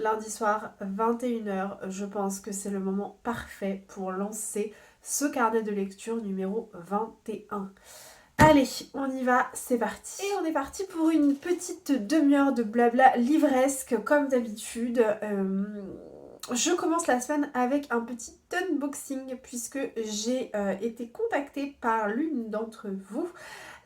lundi soir, 21h, je pense que c'est le moment parfait pour lancer ce carnet de lecture numéro 21. Allez, on y va, c'est parti. Et on est parti pour une petite demi-heure de blabla livresque, comme d'habitude. Je commence la semaine avec un petit unboxing, puisque j'ai été contactée par l'une d'entre vous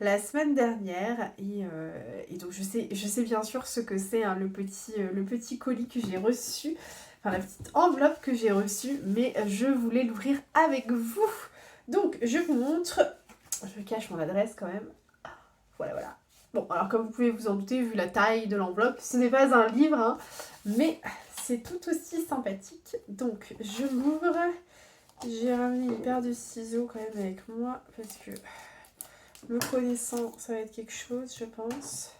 la semaine dernière. Et donc je sais bien sûr ce que c'est, hein, le petit colis que j'ai reçu, enfin la petite enveloppe que j'ai reçue, mais je voulais l'ouvrir avec vous. Donc je vous montre... Je cache mon adresse quand même. Voilà, voilà. Bon, alors comme vous pouvez vous en douter, vu la taille de l'enveloppe, ce n'est pas un livre, hein, mais c'est tout aussi sympathique. Donc, je l'ouvre. J'ai ramené une paire de ciseaux quand même avec moi, parce que, me connaissant, ça va être quelque chose, je pense.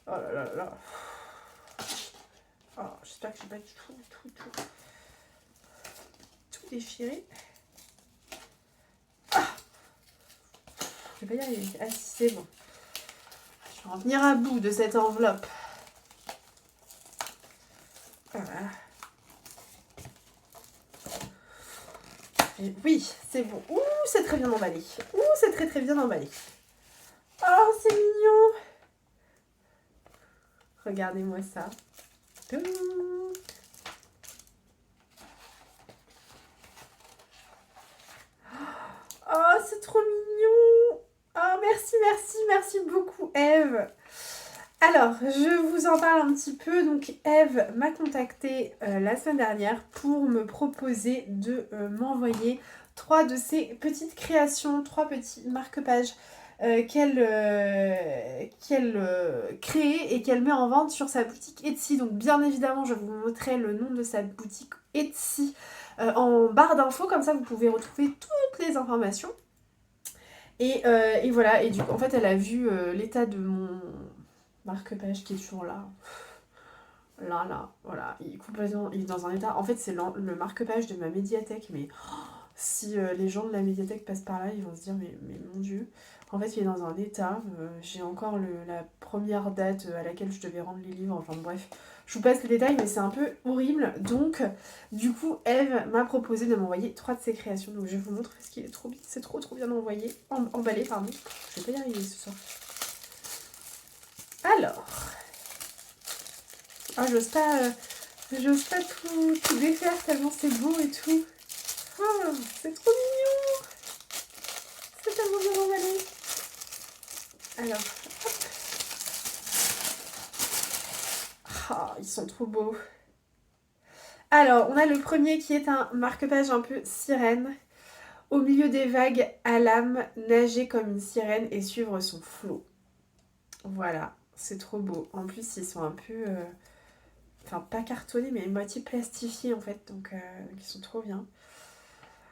Oh là là là. Oh, j'espère que je vais pas tout déchiré. Je vais pas y arriver. Ah si, c'est bon. Je vais en venir à bout de cette enveloppe. Voilà. Et oui, c'est bon. Ouh, c'est très bien emballé. Ouh, c'est très très bien emballé. Oh, c'est mignon. Regardez-moi ça. Oh, c'est trop mignon. Oh, merci beaucoup, Eve. Alors, je vous en parle un petit peu. Donc, Eve m'a contactée la semaine dernière pour me proposer de m'envoyer 3 de ses petites créations, 3 petits marque-pages qu'elle crée et qu'elle met en vente sur sa boutique Etsy. Donc, bien évidemment, je vous montrerai le nom de sa boutique Etsy en barre d'infos. Comme ça, vous pouvez retrouver toutes les informations. Et voilà, et du coup, en fait, elle a vu l'état de mon marque-page qui est toujours là. Là, voilà. Il est dans un état... En fait, c'est le marque-page de ma médiathèque, mais si les gens de la médiathèque passent par là, ils vont se dire, mais mon Dieu. En fait, il est dans un état. J'ai encore la première date à laquelle je devais rendre les livres. Enfin bref, je vous passe les détails, mais c'est un peu horrible. Donc, du coup, Eve m'a proposé de m'envoyer 3 de ses créations. Donc, je vous montre parce qu'il est trop bien. C'est trop bien emballé, pardon. Je vais pas y arriver ce soir. Alors... Ah, j'ose pas tout défaire tellement c'est beau et tout. Oh, c'est trop mignon. C'est tellement bien emballé. Alors, hop. Ah, ils sont trop beaux. Alors, on a le premier qui est un marque-page un peu sirène. Au milieu des vagues, à l'âme, nager comme une sirène et suivre son flot. Voilà, c'est trop beau. En plus, ils sont un peu... Enfin, pas cartonnés, mais moitié plastifiés en fait. Donc, ils sont trop bien.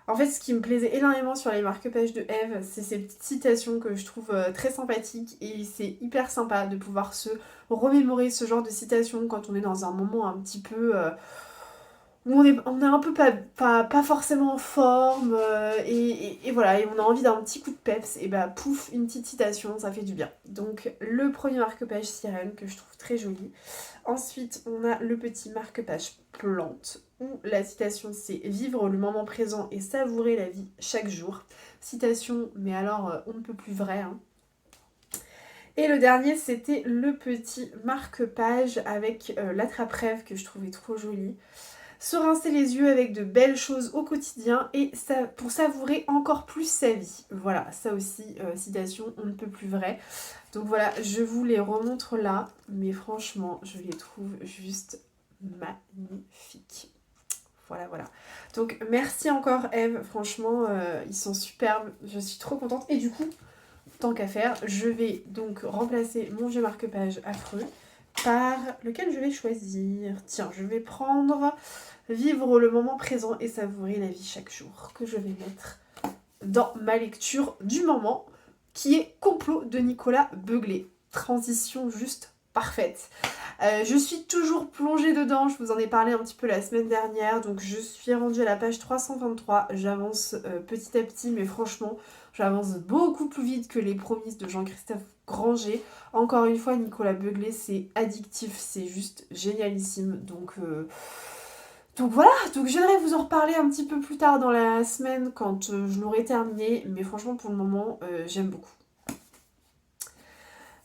En fait, ce qui me plaisait énormément sur les marque-pages de Eve, c'est ces petites citations que je trouve très sympathiques. Et c'est hyper sympa de pouvoir se remémorer ce genre de citations quand on est dans un moment un petit peu... où on est un peu pas forcément en forme. Et voilà, et on a envie d'un petit coup de peps. Et bah pouf, une petite citation, ça fait du bien. Donc le premier marque-page sirène que je trouve très joli. Ensuite, on a le petit marque-page plante, où la citation c'est « Vivre le moment présent et savourer la vie chaque jour ». Citation, mais alors on ne peut plus vrai. Hein. Et le dernier, c'était le petit marque-page avec l'attrape-rêve que je trouvais trop joli. Se rincer les yeux avec de belles choses au quotidien et ça, pour savourer encore plus sa vie. Voilà, ça aussi, citation, on ne peut plus vrai. Donc voilà, je vous les remontre là, mais franchement, je les trouve juste magnifiques. Voilà. Donc merci encore Eve, franchement, ils sont superbes, je suis trop contente. Et du coup, tant qu'à faire, je vais donc remplacer mon vieux marque-page affreux par lequel je vais choisir. Tiens, je vais prendre Vivre le moment présent et savourer la vie chaque jour, que je vais mettre dans ma lecture du moment, qui est Complot de Nicolas Beuglet. Transition juste parfaite. Je suis toujours plongée dedans, je vous en ai parlé un petit peu la semaine dernière, donc je suis rendue à la page 323, j'avance petit à petit, mais franchement, j'avance beaucoup plus vite que les Promises de Jean-Christophe Granger. Encore une fois, Nicolas Beuglet, c'est addictif, c'est juste génialissime. Donc voilà, donc j'aimerais vous en reparler un petit peu plus tard dans la semaine quand je l'aurai terminé. Mais franchement, pour le moment, j'aime beaucoup.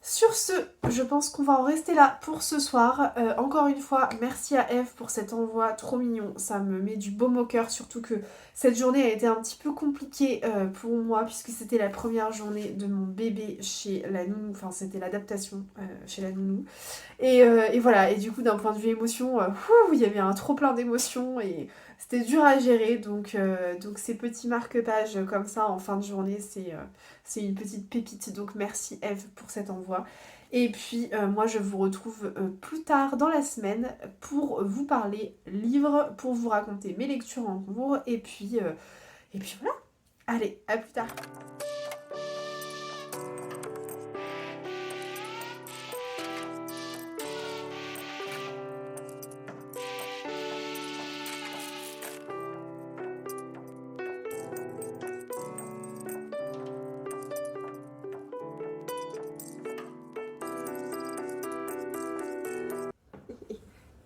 Sur ce, je pense qu'on va en rester là pour ce soir. Encore une fois, merci à Eve pour cet envoi trop mignon. Ça me met du baume au cœur, surtout que cette journée a été un petit peu compliquée pour moi puisque c'était la première journée de mon bébé chez la nounou. Enfin, c'était l'adaptation chez la nounou. Et voilà, et du coup, d'un point de vue émotion, il y avait un trop plein d'émotions et c'était dur à gérer. Donc ces petits marque-pages comme ça en fin de journée, c'est une petite pépite. Donc merci Eve pour cet envoi. Et puis moi, je vous retrouve plus tard dans la semaine pour vous parler livres, pour vous raconter mes lectures en cours. Et puis voilà. Allez, à plus tard.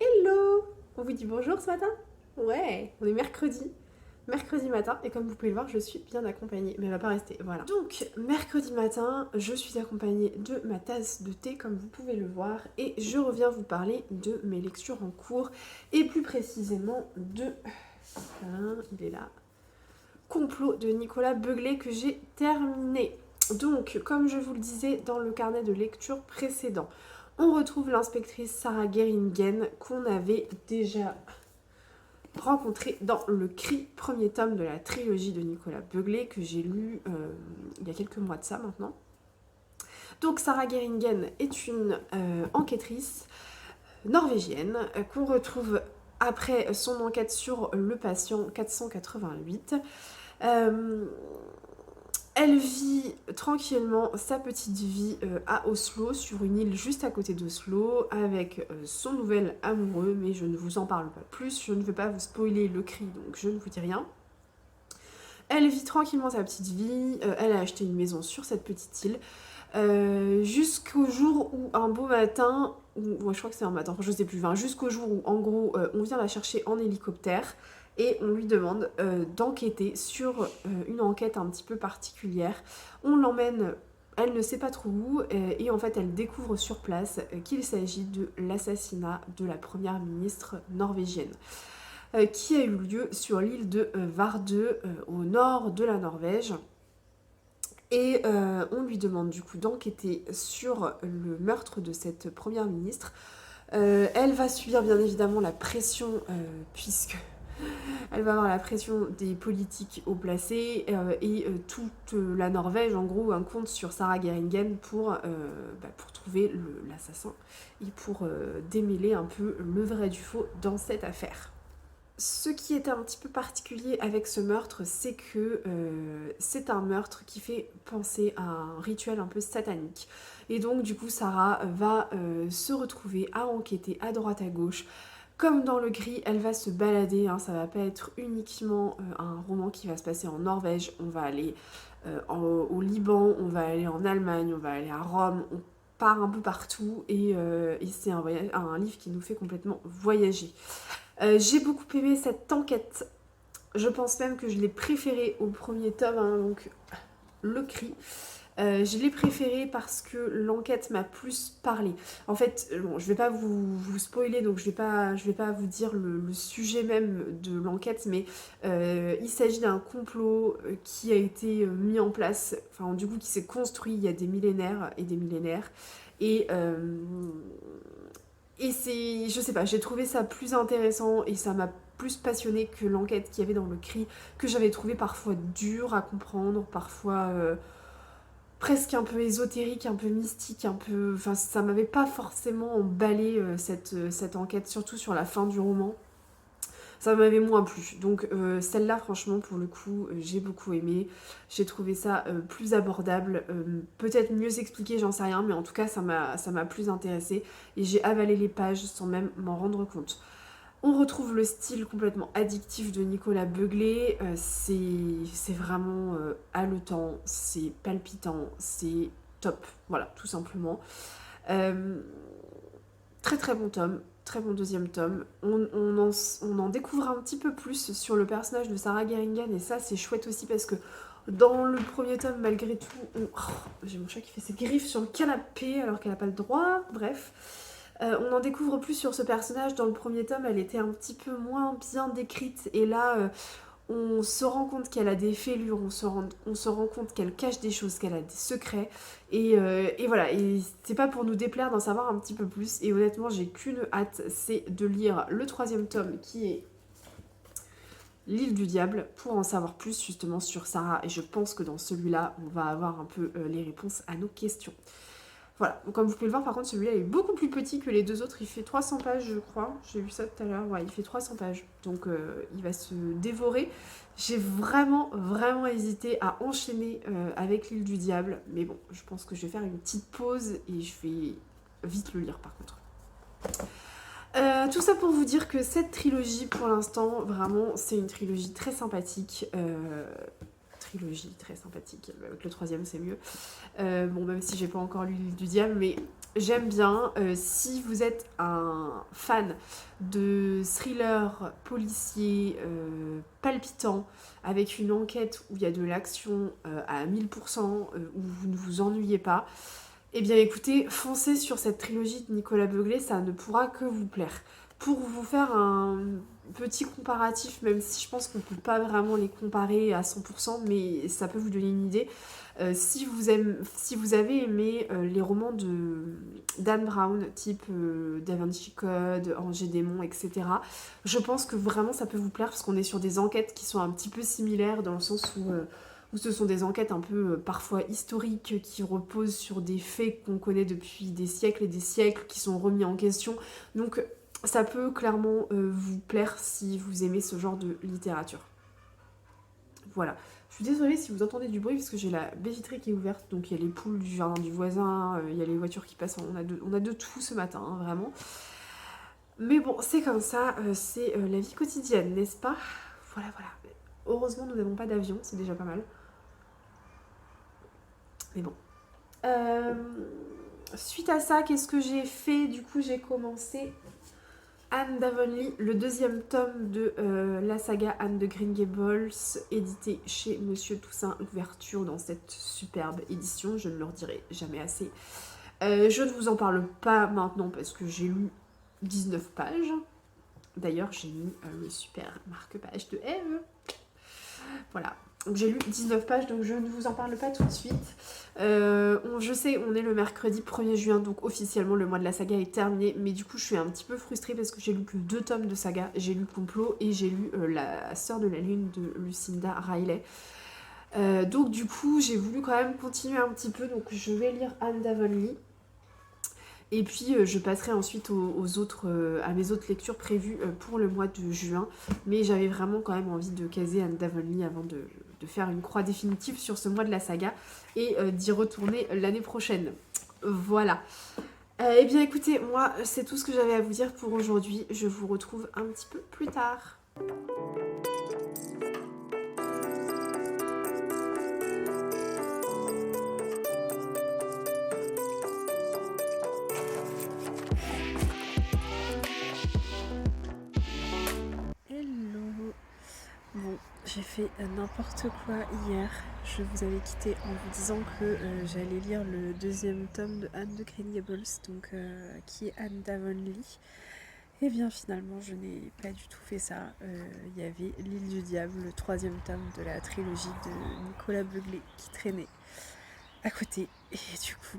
Hello! On vous dit bonjour ce matin? Ouais, on est mercredi. Mercredi matin, et comme vous pouvez le voir, je suis bien accompagnée, mais elle va pas rester, voilà. Donc, mercredi matin, je suis accompagnée de ma tasse de thé, comme vous pouvez le voir, et je reviens vous parler de mes lectures en cours, et plus précisément de... il est là. Complot de Nicolas Beuglet que j'ai terminé. Donc, comme je vous le disais dans le carnet de lecture précédent, on retrouve l'inspectrice Sarah Geringen qu'on avait déjà rencontrée dans Le Cri, premier tome de la trilogie de Nicolas Beuglet que j'ai lu il y a quelques mois de ça maintenant. Donc Sarah Geringen est une enquêtrice norvégienne qu'on retrouve après son enquête sur le patient 488. Elle vit tranquillement sa petite vie à Oslo, sur une île juste à côté d'Oslo, avec son nouvel amoureux, mais je ne vous en parle pas plus, je ne veux pas vous spoiler Le Cri, donc je ne vous dis rien. Elle vit tranquillement sa petite vie, elle a acheté une maison sur cette petite île, jusqu'au jour où un beau matin, je crois que c'est un matin, je sais plus, jusqu'au jour où en gros on vient la chercher en hélicoptère, et on lui demande d'enquêter sur une enquête un petit peu particulière. On l'emmène, elle ne sait pas trop où, et en fait elle découvre sur place qu'il s'agit de l'assassinat de la première ministre norvégienne, qui a eu lieu sur l'île de Vardø, au nord de la Norvège. Et on lui demande du coup d'enquêter sur le meurtre de cette première ministre. Elle va subir bien évidemment la pression, puisque elle va avoir la pression des politiques haut placés, et toute la Norvège en gros compte sur Sarah Geringen pour trouver l'assassin et pour démêler un peu le vrai du faux dans cette affaire. Ce qui est un petit peu particulier avec ce meurtre, c'est que c'est un meurtre qui fait penser à un rituel un peu satanique. Et donc du coup Sarah va se retrouver à enquêter à droite à gauche. Comme dans Le Cri, elle va se balader, ça va pas être uniquement un roman qui va se passer en Norvège, on va aller au Liban, on va aller en Allemagne, on va aller à Rome, on part un peu partout, et c'est un livre qui nous fait complètement voyager. J'ai beaucoup aimé cette enquête, je pense même que je l'ai préférée au premier tome, donc Le Cri. Je l'ai préférée parce que l'enquête m'a plus parlé. En fait, bon, je vais pas vous spoiler, donc je vais pas vous dire le sujet même de l'enquête, mais il s'agit d'un complot qui a été mis en place, du coup qui s'est construit il y a des millénaires et des millénaires, et c'est, je sais pas, j'ai trouvé ça plus intéressant et ça m'a plus passionné que l'enquête qu'il y avait dans Le Cri, que j'avais trouvé parfois dur à comprendre, parfois presque un peu ésotérique, un peu mystique, ça m'avait pas forcément emballé cette enquête, surtout sur la fin du roman. Ça m'avait moins plu. Donc celle-là, franchement, pour le coup, j'ai beaucoup aimé. J'ai trouvé ça plus abordable, peut-être mieux expliqué, j'en sais rien, mais en tout cas, ça m'a plus intéressée. Et j'ai avalé les pages sans même m'en rendre compte. On retrouve le style complètement addictif de Nicolas Beuglet. C'est vraiment haletant, c'est palpitant, c'est top, voilà, tout simplement. Très très bon tome, très bon deuxième tome. On en découvre un petit peu plus sur le personnage de Sarah Geringan et ça c'est chouette aussi parce que dans le premier tome, malgré tout, j'ai mon chat qui fait ses griffes sur le canapé alors qu'elle n'a pas le droit, bref. On en découvre plus sur ce personnage. Dans le premier tome, elle était un petit peu moins bien décrite et là, on se rend compte qu'elle a des fêlures, on se rend compte qu'elle cache des choses, qu'elle a des secrets. Et voilà, et c'est pas pour nous déplaire d'en savoir un petit peu plus. Et honnêtement, j'ai qu'une hâte, c'est de lire le troisième tome qui est L'île du diable pour en savoir plus justement sur Sarah. Et je pense que dans celui-là, on va avoir un peu les réponses à nos questions. Voilà, donc comme vous pouvez le voir, par contre, celui-là est beaucoup plus petit que les deux autres. Il fait 300 pages, je crois. J'ai vu ça tout à l'heure. Ouais, il fait 300 pages. Donc, il va se dévorer. J'ai vraiment, vraiment hésité à enchaîner avec l'île du diable. Mais bon, je pense que je vais faire une petite pause et je vais vite le lire, par contre. Tout ça pour vous dire que cette trilogie, pour l'instant, vraiment, c'est une trilogie très sympathique. Trilogie très sympathique. Avec le troisième, c'est mieux. Bon, même si j'ai pas encore lu l'île du diable, mais j'aime bien. Si vous êtes un fan de thriller policier palpitant, avec une enquête où il y a de l'action à 1000%, où vous ne vous ennuyez pas, eh bien écoutez, foncez sur cette trilogie de Nicolas Beuglet, ça ne pourra que vous plaire. Pour vous faire un petit comparatif, même si je pense qu'on ne peut pas vraiment les comparer à 100%, mais ça peut vous donner une idée. Si vous avez aimé les romans de Dan Brown, type Da Vinci Code, Angers Démon, etc., je pense que vraiment ça peut vous plaire parce qu'on est sur des enquêtes qui sont un petit peu similaires dans le sens où ce sont des enquêtes un peu parfois historiques qui reposent sur des faits qu'on connaît depuis des siècles et des siècles qui sont remis en question. Donc ça peut clairement vous plaire si vous aimez ce genre de littérature. Voilà. Je suis désolée si vous entendez du bruit parce que j'ai la baie vitrée qui est ouverte, donc il y a les poules du jardin du voisin, il y a les voitures qui passent, on a de tout ce matin, hein, vraiment. Mais bon, c'est comme ça, c'est la vie quotidienne, n'est-ce pas? Voilà, voilà. Heureusement, nous n'avons pas d'avion, c'est déjà pas mal. Mais bon. Suite à ça, qu'est-ce que j'ai fait? Du coup, j'ai commencé Anne d'Avonlea, le deuxième tome de la saga Anne de Green Gables, édité chez Monsieur Toussaint Louverture dans cette superbe édition, je ne leur dirai jamais assez. Je ne vous en parle pas maintenant parce que j'ai lu 19 pages. D'ailleurs, j'ai mis le super marque-page de Eve. Voilà. Donc j'ai lu 19 pages, donc je ne vous en parle pas tout de suite. Je sais, on est le mercredi 1er juin, donc officiellement le mois de la saga est terminé. Mais du coup, je suis un petit peu frustrée parce que j'ai lu que 2 tomes de saga. J'ai lu Complot et j'ai lu La Sœur de la Lune de Lucinda Riley. Donc du coup, j'ai voulu quand même continuer un petit peu. Donc je vais lire Anne d'Avonlea. Et puis je passerai ensuite à mes autres lectures prévues pour le mois de juin. Mais j'avais vraiment quand même envie de caser Anne d'Avonlea avant de faire une croix définitive sur ce mois de la saga et d'y retourner l'année prochaine. Voilà. Eh bien écoutez, moi c'est tout ce que j'avais à vous dire pour aujourd'hui. Je vous retrouve un petit peu plus tard. Bon, j'ai fait n'importe quoi hier. Je vous avais quitté en vous disant que j'allais lire le deuxième tome de Anne de Green Gables, donc qui est Anne d'Avonlea. Et bien finalement, je n'ai pas du tout fait ça. Il y avait L'île du diable, le troisième tome de la trilogie de Nicolas Beuglet qui traînait à côté. Et du coup,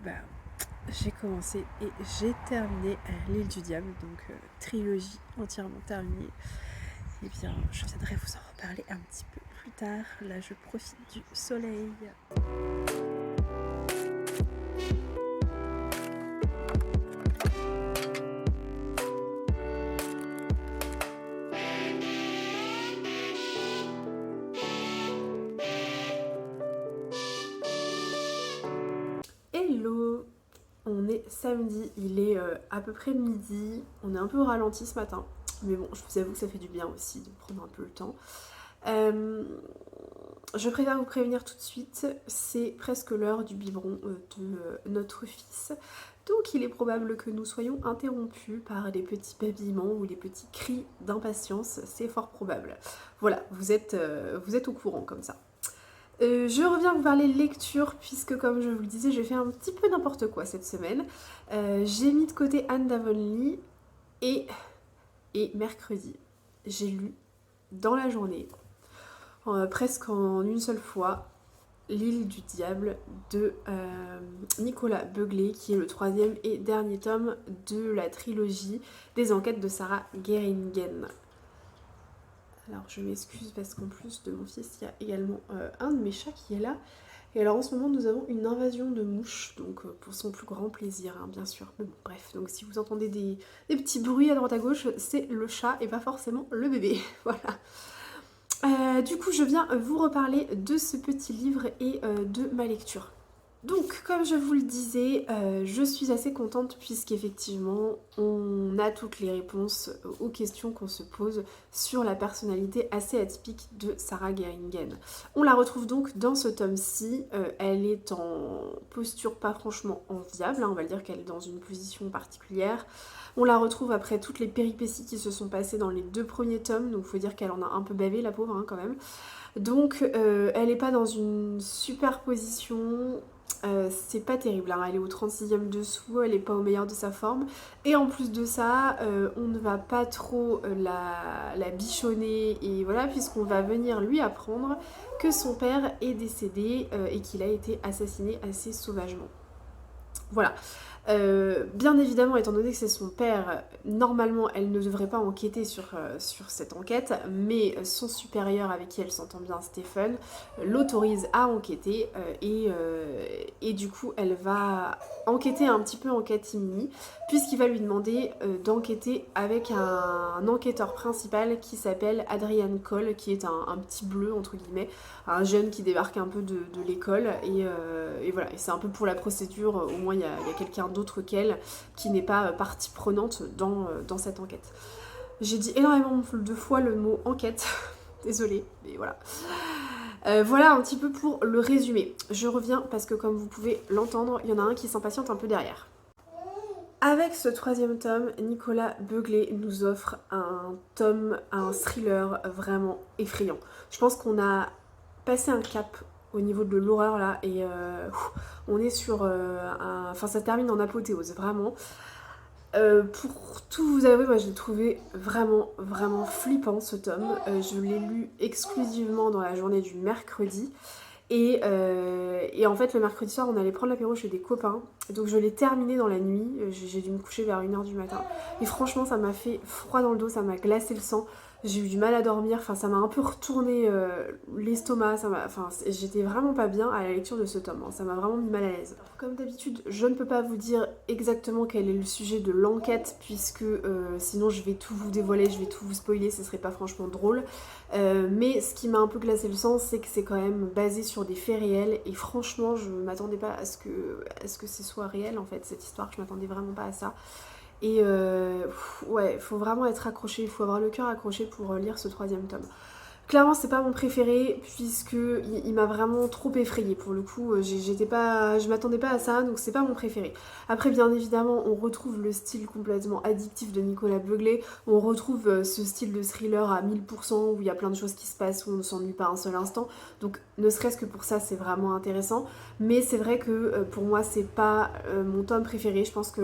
j'ai commencé et j'ai terminé L'île du diable, donc trilogie entièrement terminée. Eh bien, je viendrai vous en reparler un petit peu plus tard. Là, je profite du soleil. Hello! On est samedi, il est à peu près midi. On est un peu au ralenti ce matin. Mais bon, je vous avoue que ça fait du bien aussi de prendre un peu le temps. je préfère vous prévenir tout de suite, c'est presque l'heure du biberon de notre fils. Donc il est probable que nous soyons interrompus par des petits babillements ou des petits cris d'impatience, c'est fort probable. Voilà, vous êtes au courant comme ça. Je reviens vous parler lecture puisque comme je vous le disais, j'ai fait un petit peu n'importe quoi cette semaine. J'ai mis de côté Anne d'Avonlea et mercredi, j'ai lu dans la journée, presque en une seule fois, L'île du diable de Nicolas Beuglet, qui est le 3e et dernier tome de la trilogie des enquêtes de Sarah Geringen. Alors je m'excuse parce qu'en plus de mon fils, il y a également un de mes chats qui est là. Et alors en ce moment nous avons une invasion de mouches, donc pour son plus grand plaisir hein, bien sûr. Mais bon, bref, donc si vous entendez des petits bruits à droite à gauche, c'est le chat et pas forcément le bébé. Voilà. Du coup je viens vous reparler de ce petit livre et de ma lecture. Donc, comme je vous le disais, je suis assez contente puisqu'effectivement, on a toutes les réponses aux questions qu'on se pose sur la personnalité assez atypique de Sarah Geringen. On la retrouve donc dans ce tome-ci. Elle est en posture pas franchement enviable, hein, on va dire qu'elle est dans une position particulière. On la retrouve après toutes les péripéties qui se sont passées dans les 2 premiers tomes, donc il faut dire qu'elle en a un peu bavé la pauvre hein, quand même. Donc elle n'est pas dans une super position, c'est pas terrible, hein. Elle est au 36e dessous, elle est pas au meilleur de sa forme. Et en plus de ça, on ne va pas trop la bichonner, et voilà, puisqu'on va venir lui apprendre que son père est décédé et qu'il a été assassiné assez sauvagement. Voilà. Bien évidemment, étant donné que c'est son père, normalement elle ne devrait pas enquêter sur cette enquête, mais son supérieur avec qui elle s'entend bien, Stephen, l'autorise à enquêter et du coup elle va enquêter un petit peu en catimini, puisqu'il va lui demander d'enquêter avec un enquêteur principal qui s'appelle Adrian Cole, qui est un petit bleu entre guillemets, un jeune qui débarque un peu de l'école et voilà, et c'est un peu pour la procédure, au moins il y a quelqu'un d'autre qu'elle qui n'est pas partie prenante dans cette enquête. J'ai dit énormément de fois le mot enquête, désolée, mais voilà. Voilà un petit peu pour le résumé. Je reviens parce que comme vous pouvez l'entendre, il y en a un qui s'impatiente un peu derrière. Avec ce 3e tome, Nicolas Beuglet nous offre un thriller vraiment effrayant. Je pense qu'on a passé un cap au niveau de l'horreur là et on est sur enfin ça termine en apothéose vraiment. Pour tout vous avouer, moi je l'ai trouvé vraiment flippant ce tome. Je l'ai lu exclusivement dans la journée du mercredi et en fait le mercredi soir on allait prendre l'apéro chez des copains, donc je l'ai terminé dans la nuit. J'ai dû me coucher vers 1h du matin et franchement ça m'a fait froid dans le dos, ça m'a glacé le sang. J'ai eu du mal à dormir, enfin ça m'a un peu retourné l'estomac, enfin j'étais vraiment pas bien à la lecture de ce tome, hein. Ça m'a vraiment mis mal à l'aise. Comme d'habitude, je ne peux pas vous dire exactement quel est le sujet de l'enquête, puisque sinon je vais tout vous dévoiler, je vais tout vous spoiler, ce serait pas franchement drôle. Mais ce qui m'a un peu glacé le sang, c'est que c'est quand même basé sur des faits réels, et franchement je m'attendais pas à ce que ce soit réel en fait, cette histoire, je m'attendais vraiment pas à ça. Et ouais, faut vraiment être accroché, il faut avoir le cœur accroché pour lire ce 3e tome. Clairement c'est pas mon préféré puisque il m'a vraiment trop effrayée pour le coup, je m'attendais pas à ça, donc c'est pas mon préféré. Après bien évidemment on retrouve le style complètement addictif de Nicolas Beuglet, on retrouve ce style de thriller à 1000% où il y a plein de choses qui se passent, où on ne s'ennuie pas un seul instant, donc ne serait-ce que pour ça c'est vraiment intéressant, mais c'est vrai que pour moi c'est pas mon tome préféré. Je pense que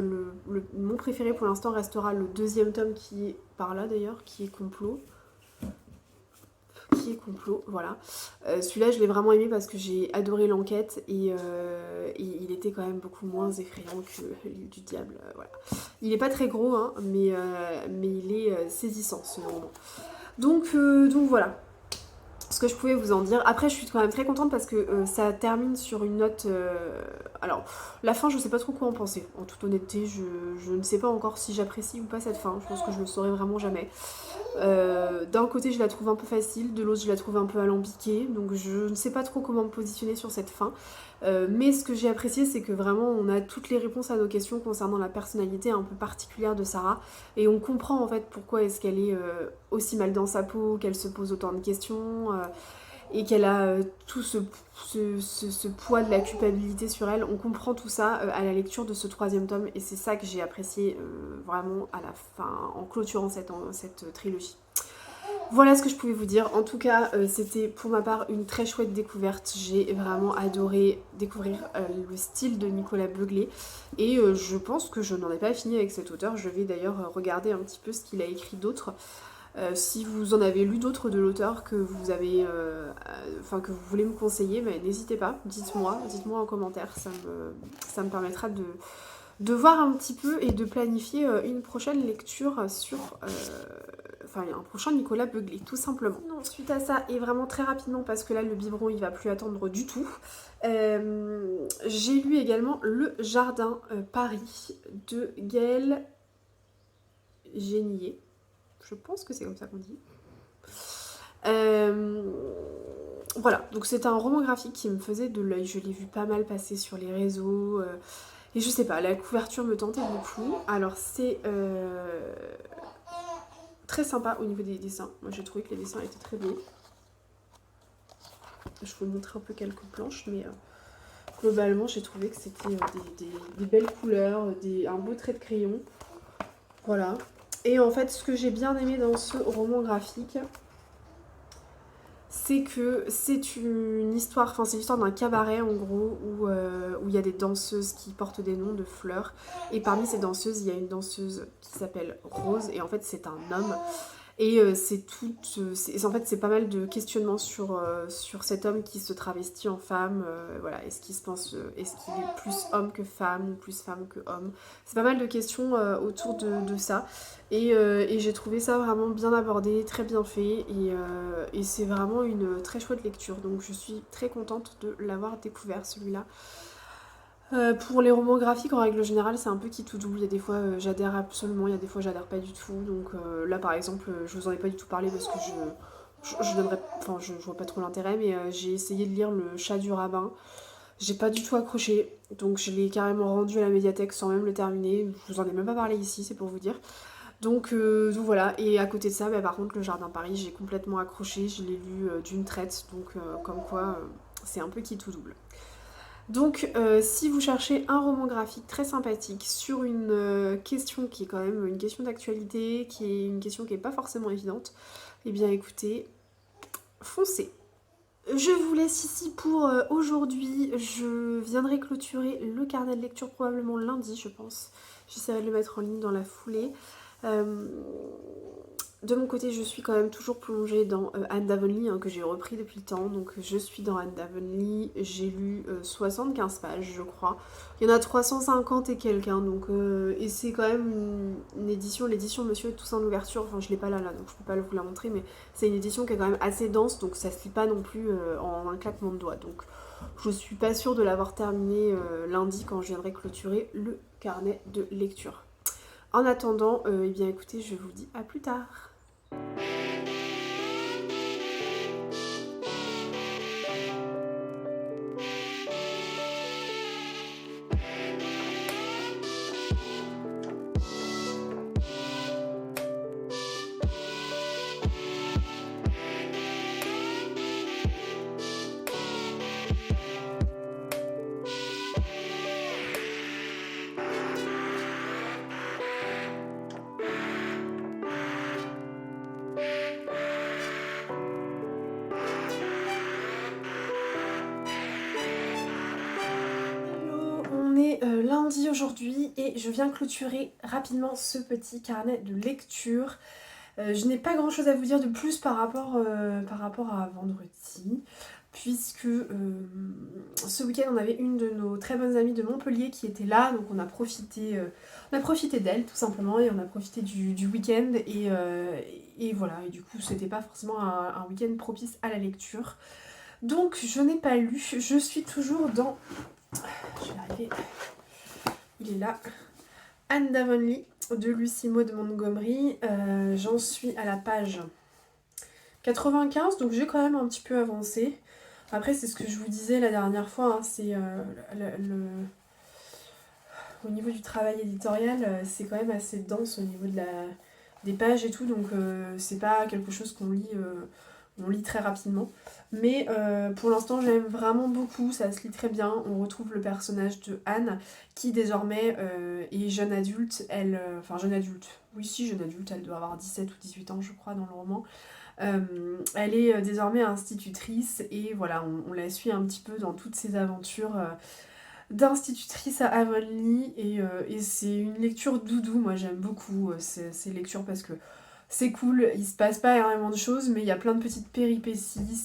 mon préféré pour l'instant restera le 2e tome qui est par là d'ailleurs, qui est complot, voilà. Celui-là je l'ai vraiment aimé parce que j'ai adoré l'enquête et il était quand même beaucoup moins effrayant que l'île du diable, voilà. Il est pas très gros hein, mais il est saisissant ce roman. Donc voilà ce que je pouvais vous en dire. Après je suis quand même très contente parce que ça termine sur une note... Alors la fin je sais pas trop quoi en penser, en toute honnêteté je ne sais pas encore si j'apprécie ou pas cette fin, je pense que je le saurai vraiment jamais. D'un côté je la trouve un peu facile, de l'autre je la trouve un peu alambiquée, donc je ne sais pas trop comment me positionner sur cette fin. Mais ce que j'ai apprécié c'est que vraiment on a toutes les réponses à nos questions concernant la personnalité un peu particulière de Sarah, et on comprend en fait pourquoi est-ce qu'elle est aussi mal dans sa peau, qu'elle se pose autant de questions, et qu'elle a tout ce poids de la culpabilité sur elle. On comprend tout ça à la lecture de ce 3e tome et c'est ça que j'ai apprécié vraiment à la fin, en clôturant cette trilogie. Voilà ce que je pouvais vous dire. En tout cas, c'était pour ma part une très chouette découverte. J'ai vraiment adoré découvrir le style de Nicolas Beuglet. Et je pense que je n'en ai pas fini avec cet auteur. Je vais d'ailleurs regarder un petit peu ce qu'il a écrit d'autre. Si vous en avez lu d'autres de l'auteur que vous avez, que vous voulez me conseiller, n'hésitez pas, dites-moi en commentaire. Ça me permettra de voir un petit peu et de planifier une prochaine lecture sur un prochain Nicolas Beuglet, tout simplement. Non, suite à ça, et vraiment très rapidement, parce que là le biberon il va plus attendre du tout, j'ai lu également Le Jardin Paris de Gaëlle Génier. Je pense que c'est comme ça qu'on dit. Voilà, donc c'est un roman graphique qui me faisait de l'œil. Je l'ai vu pas mal passer sur les réseaux. Et je sais pas, la couverture me tentait beaucoup. Alors c'est très sympa au niveau des dessins. Moi j'ai trouvé que les dessins étaient très beaux. Je vous montrer un peu quelques planches, mais globalement j'ai trouvé que c'était des belles couleurs, un beau trait de crayon. Voilà. Et en fait, ce que j'ai bien aimé dans ce roman graphique, c'est que c'est une histoire, c'est l'histoire d'un cabaret en gros, où il y a des danseuses qui portent des noms de fleurs. Et parmi ces danseuses, il y a une danseuse qui s'appelle Rose, et en fait c'est un homme. Et c'est pas mal de questionnements sur cet homme qui se travestit en femme. Voilà, est-ce qu'il est plus homme que femme ou plus femme que homme? C'est pas mal de questions autour de ça. Et j'ai trouvé ça vraiment bien abordé, très bien fait. Et c'est vraiment une très chouette lecture. Donc je suis très contente de l'avoir découvert celui-là. Pour les romans graphiques, en règle générale, c'est un peu qui tout double. Il y a des fois, j'adhère absolument, il y a des fois, j'adhère pas du tout. Donc là, par exemple, je vous en ai pas du tout parlé parce que je vois pas trop l'intérêt, mais j'ai essayé de lire Le Chat du rabbin. J'ai pas du tout accroché, donc je l'ai carrément rendu à la médiathèque sans même le terminer. Je vous en ai même pas parlé ici, c'est pour vous dire. Donc voilà, et à côté de ça, par contre, Le Jardin Paris, j'ai complètement accroché. Je l'ai lu d'une traite, donc comme quoi, c'est un peu qui tout double. Donc si vous cherchez un roman graphique très sympathique sur une question qui est quand même une question d'actualité, qui est une question qui n'est pas forcément évidente, eh bien écoutez, foncez. Je vous laisse ici pour aujourd'hui. Je viendrai clôturer le carnet de lecture probablement lundi, je pense. J'essaierai de le mettre en ligne dans la foulée. De mon côté, je suis quand même toujours plongée dans Anne d'Avonlea, que j'ai repris depuis le temps. Donc je suis dans Anne d'Avonlea, j'ai lu 75 pages, je crois. Il y en a 350 et quelques, donc, et c'est quand même une édition, l'édition Monsieur Toussaint l'ouverture, je l'ai pas là, donc je peux pas vous la montrer, mais c'est une édition qui est quand même assez dense, donc ça se lit pas non plus en un claquement de doigts. Donc je suis pas sûre de l'avoir terminé lundi quand je viendrai clôturer le carnet de lecture. En attendant, eh bien écoutez, je vous dis à plus tard. Lundi aujourd'hui et je viens clôturer rapidement ce petit carnet de lecture. Je n'ai pas grand chose à vous dire de plus par rapport à vendredi, puisque ce week-end on avait une de nos très bonnes amies de Montpellier qui était là, donc on a profité d'elle tout simplement et on a profité du week-end et voilà, et du coup c'était pas forcément un week-end propice à la lecture. Donc je n'ai pas lu, je suis toujours dans... Je vais arriver... Il est là. Anne d'Avonlea de Lucie Maud Montgomery. J'en suis à la page 95, donc j'ai quand même un petit peu avancé. Après, c'est ce que je vous disais la dernière fois, c'est au niveau du travail éditorial, c'est quand même assez dense au niveau des pages et tout, donc c'est pas quelque chose qu'on lit On lit très rapidement. Mais pour l'instant, j'aime vraiment beaucoup, ça se lit très bien. On retrouve le personnage de Anne, qui désormais est jeune adulte. Enfin, jeune adulte. Oui, si, jeune adulte, elle doit avoir 17 ou 18 ans, je crois, dans le roman. Elle est désormais institutrice et voilà, on la suit un petit peu dans toutes ses aventures d'institutrice à Avonlea et c'est une lecture doudou, moi j'aime beaucoup ces lectures parce que c'est cool, il se passe pas énormément de choses mais il y a plein de petites péripéties,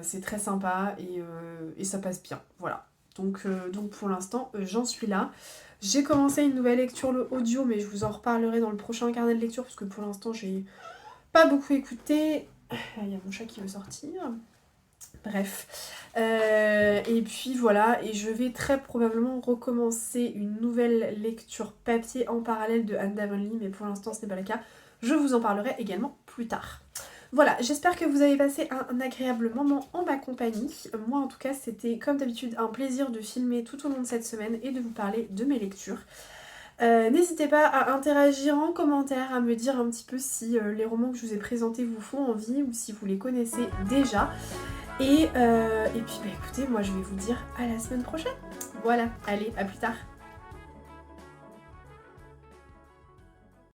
c'est très sympa et ça passe bien, voilà. Donc pour l'instant j'en suis là. J'ai commencé une nouvelle lecture le audio mais je vous en reparlerai dans le prochain carnet de lecture parce que pour l'instant j'ai pas beaucoup écouté. Il y a mon chat qui veut sortir. Bref. Et puis voilà, et je vais très probablement recommencer une nouvelle lecture papier en parallèle de Anne d'Avonlea, mais pour l'instant ce n'est pas le cas. Je vous en parlerai également plus tard. Voilà, j'espère que vous avez passé un agréable moment en ma compagnie. Moi en tout cas, c'était comme d'habitude un plaisir de filmer tout au long de cette semaine et de vous parler de mes lectures. N'hésitez pas à interagir en commentaire, à me dire un petit peu si les romans que je vous ai présentés vous font envie ou si vous les connaissez déjà. Et puis bah écoutez, moi je vais vous dire à la semaine prochaine. Voilà, allez, à plus tard.